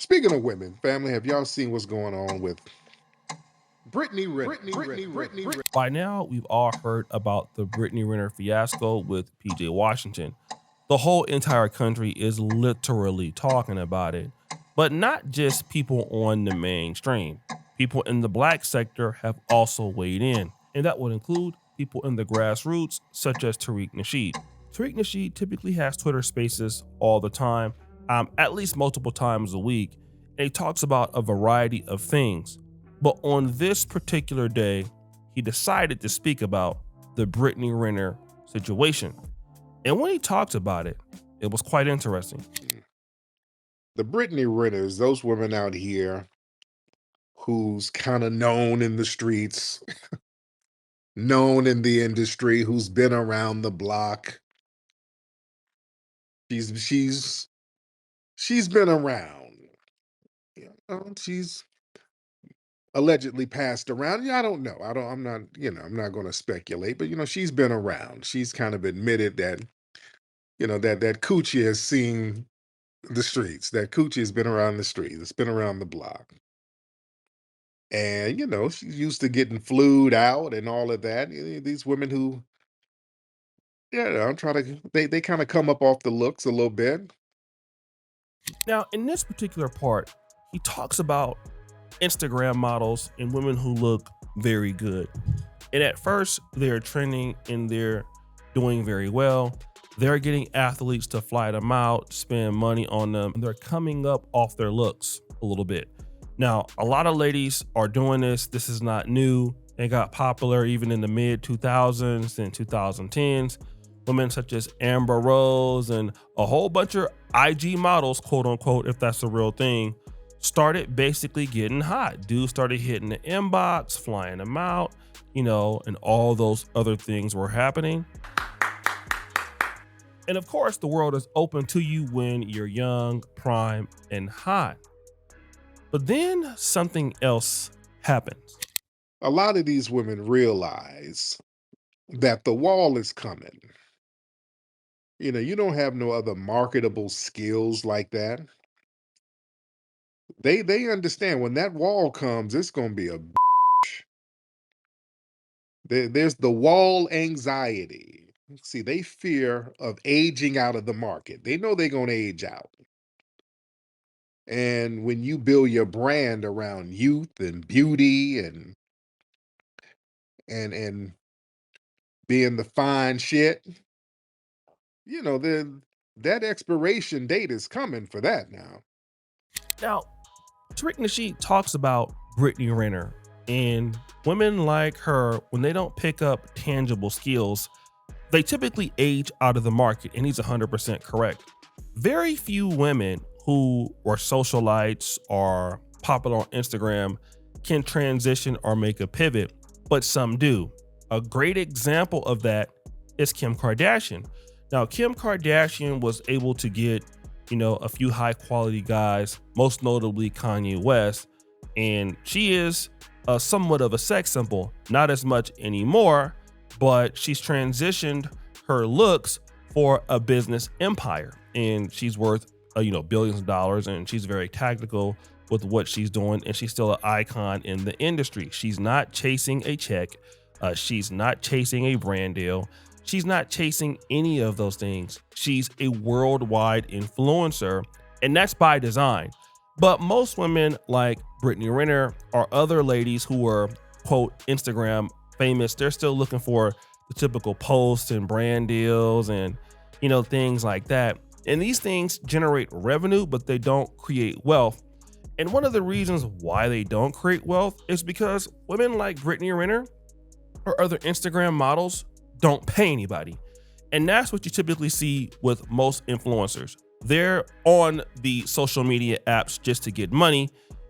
Speaking of women, family, have y'all seen what's going on with Brittany Renner? By now, we've all heard about the Brittany Renner fiasco with PJ Washington. The whole entire country is literally talking about it, but not just people on the mainstream. People in the black sector have also weighed in, and that would include people in the grassroots, such as Tariq Nasheed. Tariq Nasheed typically has Twitter spaces all the time, at least multiple times a week, and he talks about a variety of things. But on this particular day, he decided to speak about the Brittany Renner situation. And when he talked about it, it was quite interesting. The Brittany Renners, those women out here who's kind of known in the streets, known in the industry, who's been around the block. She's she's been around. She's allegedly passed around. Yeah, I don't know. I'm not, I'm not going to speculate, but she's been around. She's kind of admitted that, that coochie has seen the streets. That coochie has been around the streets. It's been around the block. And, she's used to getting flued out and all of that. These women who, I'm trying to, they kind of come up off the looks a little bit. Now, in this particular part, he talks about Instagram models and women who look very good. And at first, they're trending and they're doing very well. They're getting athletes to fly them out, spend money on them. They're coming up off their looks a little bit. Now, a lot of ladies are doing this. This is not new. It got popular even in the mid 2000s and 2010s. Women such as Amber Rose and a whole bunch of IG models, quote unquote, if that's a real thing, started basically getting hot. Dudes started hitting the inbox, flying them out, and all those other things were happening. And of course, the world is open to you when you're young, prime, and hot. But then something else happens. A lot of these women realize that the wall is coming. You don't have no other marketable skills like that. They understand when that wall comes, it's gonna be a there's the wall anxiety. See, they fear of aging out of the market. They know they're gonna age out. And when you build your brand around youth and beauty and being the fine shit, then that expiration date is coming for that now. Now, Tariq Nasheed talks about Brittany Renner and women like her, when they don't pick up tangible skills, they typically age out of the market, and he's 100% correct. Very few women who are socialites or popular on Instagram can transition or make a pivot, but some do. A great example of that is Kim Kardashian. Now, Kim Kardashian was able to get, a few high quality guys, most notably Kanye West, and she is somewhat of a sex symbol, not as much anymore, but she's transitioned her looks for a business empire, and she's worth billions of dollars, and she's very tactical with what she's doing, and she's still an icon in the industry. She's not chasing a check. She's not chasing a brand deal. She's not chasing any of those things. She's a worldwide influencer, and that's by design. But most women like Brittany Renner or other ladies who are, quote, Instagram famous, they're still looking for the typical posts and brand deals and, things like that. And these things generate revenue, but they don't create wealth. And one of the reasons why they don't create wealth is because women like Brittany Renner or other Instagram models don't pay anybody. And that's what you typically see with most influencers. They're on the social media apps just to get money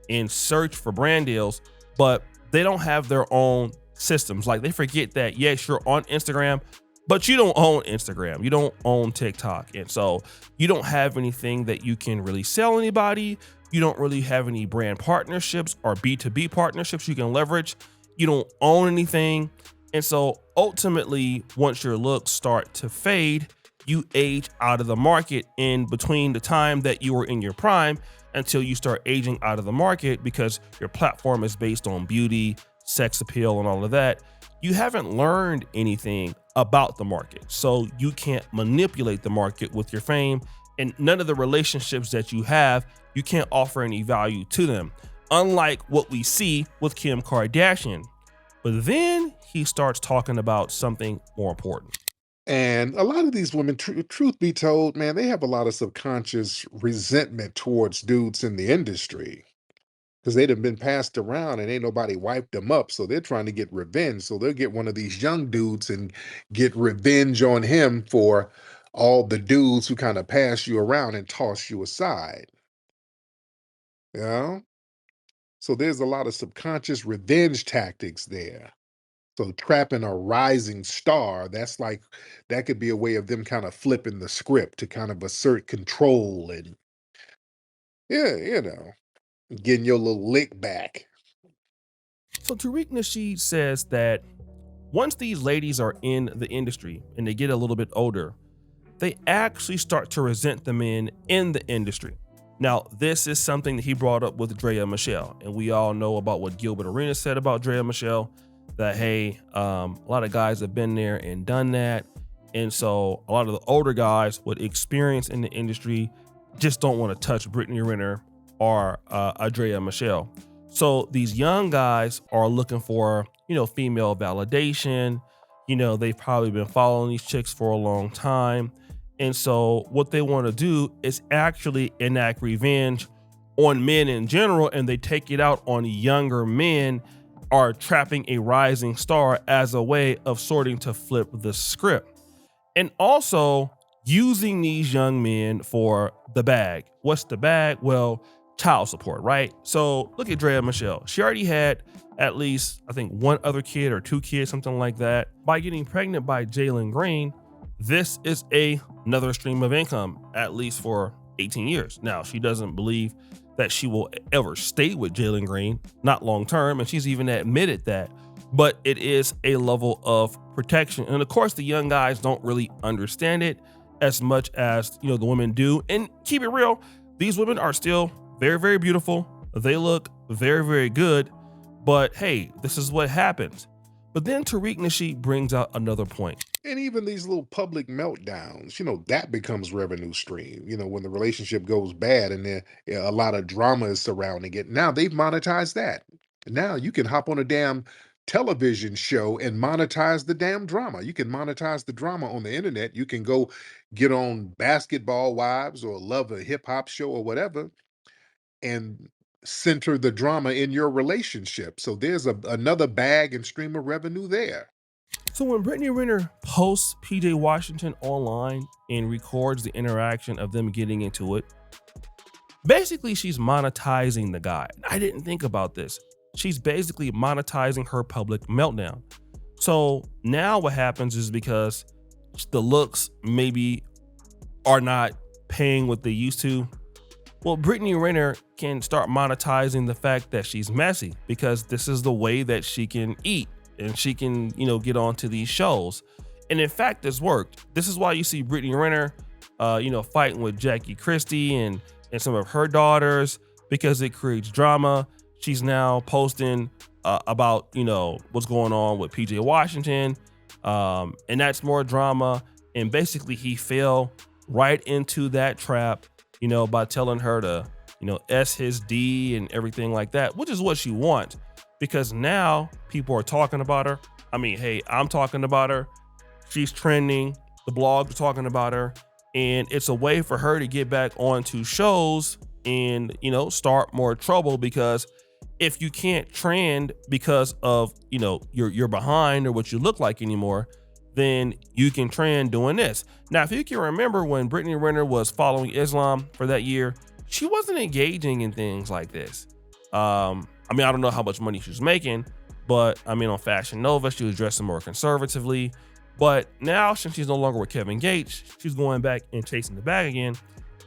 and search for brand deals, but they don't have their own systems. Like, they forget that, yes, you're on Instagram, but you don't own Instagram. You don't own TikTok. And so you don't have anything that you can really sell anybody. You don't really have any brand partnerships or B2B partnerships you can leverage. You don't own anything. And so ultimately, once your looks start to fade, you age out of the market. In between the time that you were in your prime, until you start aging out of the market because your platform is based on beauty, sex appeal, and all of that. You haven't learned anything about the market. So you can't manipulate the market with your fame, and none of the relationships that you have, you can't offer any value to them. Unlike what we see with Kim Kardashian. But then he starts talking about something more important. And a lot of these women, truth be told, man, they have a lot of subconscious resentment towards dudes in the industry because they'd have been passed around and ain't nobody wiped them up. So they're trying to get revenge. So they'll get one of these young dudes and get revenge on him for all the dudes who kind of pass you around and toss you aside. You know? So there's a lot of subconscious revenge tactics there. So trapping a rising star, that could be a way of them kind of flipping the script to kind of assert control and yeah, getting your little lick back. So Tariq Nasheed says that once these ladies are in the industry and they get a little bit older, they actually start to resent the men in the industry. Now, this is something that he brought up with Drea Michelle, and we all know about what Gilbert Arenas said about Drea Michelle, that, hey, a lot of guys have been there and done that. And so a lot of the older guys with experience in the industry just don't want to touch Brittany Renner or Drea Michelle. So these young guys are looking for, female validation. They've probably been following these chicks for a long time. And so what they want to do is actually enact revenge on men in general, and they take it out on younger men are trapping a rising star as a way of sorting to flip the script. And also using these young men for the bag. What's the bag? Well, child support, right? So look at Drea Michelle. She already had at least, I think, one other kid or two kids, something like that. By getting pregnant by Jalen Green, this is another stream of income, at least for 18 years. Now, she doesn't believe that she will ever stay with Jalen Green, not long term, and she's even admitted that. But it is a level of protection. And of course, the young guys don't really understand it as much as, the women do. And keep it real, these women are still very, very beautiful. They look very, very good. But hey, this is what happens. But then Tariq Nasheed brings out another point. And even these little public meltdowns, that becomes revenue stream. When the relationship goes bad and then a lot of drama is surrounding it. Now they've monetized that. Now you can hop on a damn television show and monetize the damn drama. You can monetize the drama on the internet. You can go get on Basketball Wives or Love a Hip Hop Show or whatever and center the drama in your relationship. So there's another bag and stream of revenue there. So when Brittany Renner posts PJ Washington online and records the interaction of them getting into it, basically she's monetizing the guy. I didn't think about this. She's basically monetizing her public meltdown. So now what happens is, because the looks maybe are not paying what they used to, well, Brittany Renner can start monetizing the fact that she's messy, because this is the way that she can eat and she can, get onto these shows. And in fact, this worked. This is why you see Brittany Renner, fighting with Jackie Christie and some of her daughters, because it creates drama. She's now posting about, what's going on with PJ Washington. And that's more drama. And basically he fell right into that trap, by telling her to, S his D and everything like that, which is what she wants, because now people are talking about her. I mean, hey, I'm talking about her. She's trending. The blogs are talking about her. And it's a way for her to get back onto shows and, start more trouble, because if you can't trend because of, you're behind or what you look like anymore, then you can trend doing this. Now, if you can remember when Brittany Renner was following Islam for that year, she wasn't engaging in things like this. I don't know how much money she was making, but on Fashion Nova, she was dressing more conservatively. But now, since she's no longer with Kevin Gates, she's going back and chasing the bag again.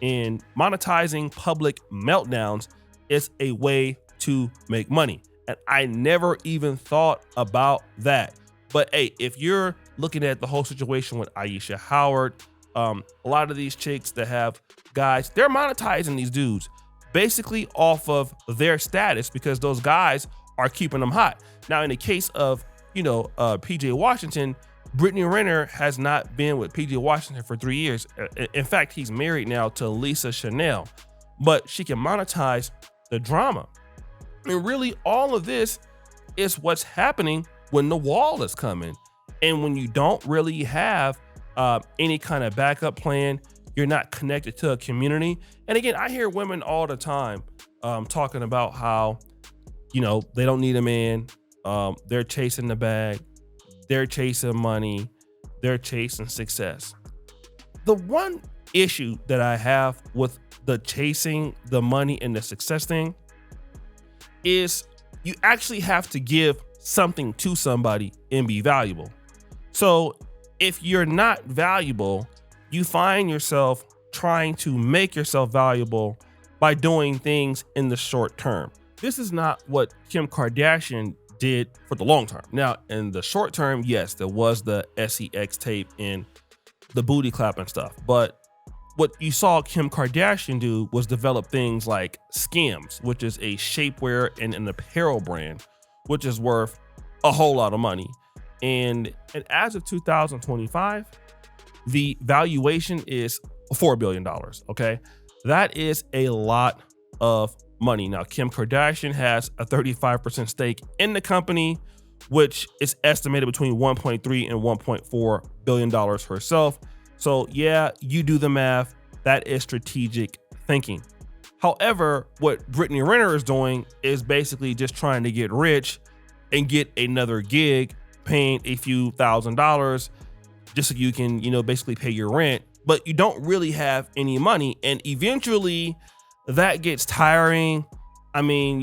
And monetizing public meltdowns is a way to make money. And I never even thought about that. But hey, if you're looking at the whole situation with Aisha Howard, a lot of these chicks that have guys, they're monetizing these dudes. basically off of their status because those guys are keeping them hot. Now, in the case of, PJ Washington, Brittany Renner has not been with PJ Washington for 3 years. In fact, he's married now to Alisah Chanel, but she can monetize the drama. And really, all of this is what's happening when the wall is coming. And when you don't really have any kind of backup plan, you're not connected to a community. And again, I hear women all the time talking about how, they don't need a man. They're chasing the bag. They're chasing money. They're chasing success. The one issue that I have with the chasing the money and the success thing is you actually have to give something to somebody and be valuable. So if you're not valuable, you find yourself trying to make yourself valuable by doing things in the short term. This is not what Kim Kardashian did for the long term. Now, in the short term, yes, there was the SEX tape and the booty clap and stuff. But what you saw Kim Kardashian do was develop things like Skims, which is a shapewear and an apparel brand, which is worth a whole lot of money. And as of 2025, the valuation is $4 billion. Okay. That is a lot of money. Now, Kim Kardashian has a 35% stake in the company, which is estimated between $1.3 and $1.4 billion herself. So yeah, you do the math. That is strategic thinking. However, what Brittany Renner is doing is basically just trying to get rich and get another gig, paying a few $1,000s just so you can, basically pay your rent, but you don't really have any money. And eventually that gets tiring. I mean,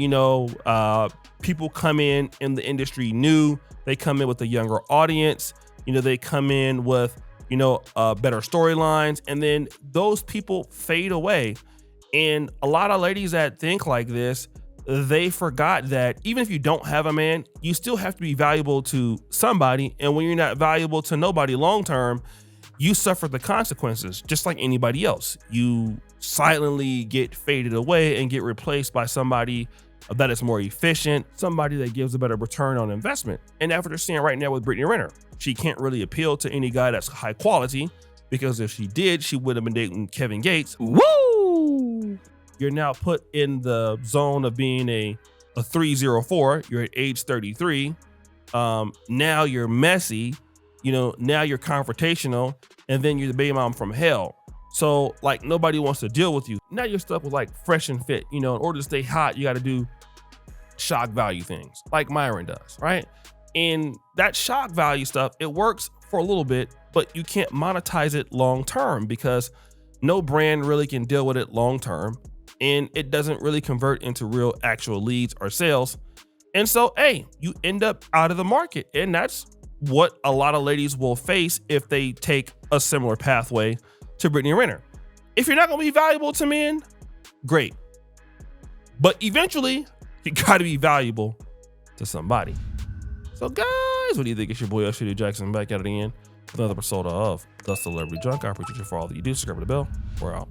people come in the industry new, they come in with a younger audience, they come in with, better storylines, and then those people fade away. And a lot of ladies that think like this, they forgot that even if you don't have a man, you still have to be valuable to somebody. And when you're not valuable to nobody long term, you suffer the consequences just like anybody else. You silently get faded away and get replaced by somebody that is more efficient, somebody that gives a better return on investment. And that's what they're seeing right now with Brittany Renner. She can't really appeal to any guy that's high quality, because if she did, she would have been dating Kevin Gates. Woo! You're now put in the zone of being a 304. You're at age 33. Now you're messy. Now you're confrontational, and then you're the baby mom from hell. So like nobody wants to deal with you. Now you're stuck with like fresh and fit. In order to stay hot, you got to do shock value things like Myron does, right? And that shock value stuff, it works for a little bit, but you can't monetize it long term because no brand really can deal with it long term, and it doesn't really convert into real actual leads or sales. And so, hey, you end up out of the market, and that's what a lot of ladies will face if they take a similar pathway to Brittany Renner. If you're not going to be valuable to men, great. But eventually, you got to be valuable to somebody. So guys, what do you think? It's your boy, Alisah Jackson, back at it again with another episode of The Celebrity Junk. I appreciate you for all that you do. Subscribe to the bell. We're out.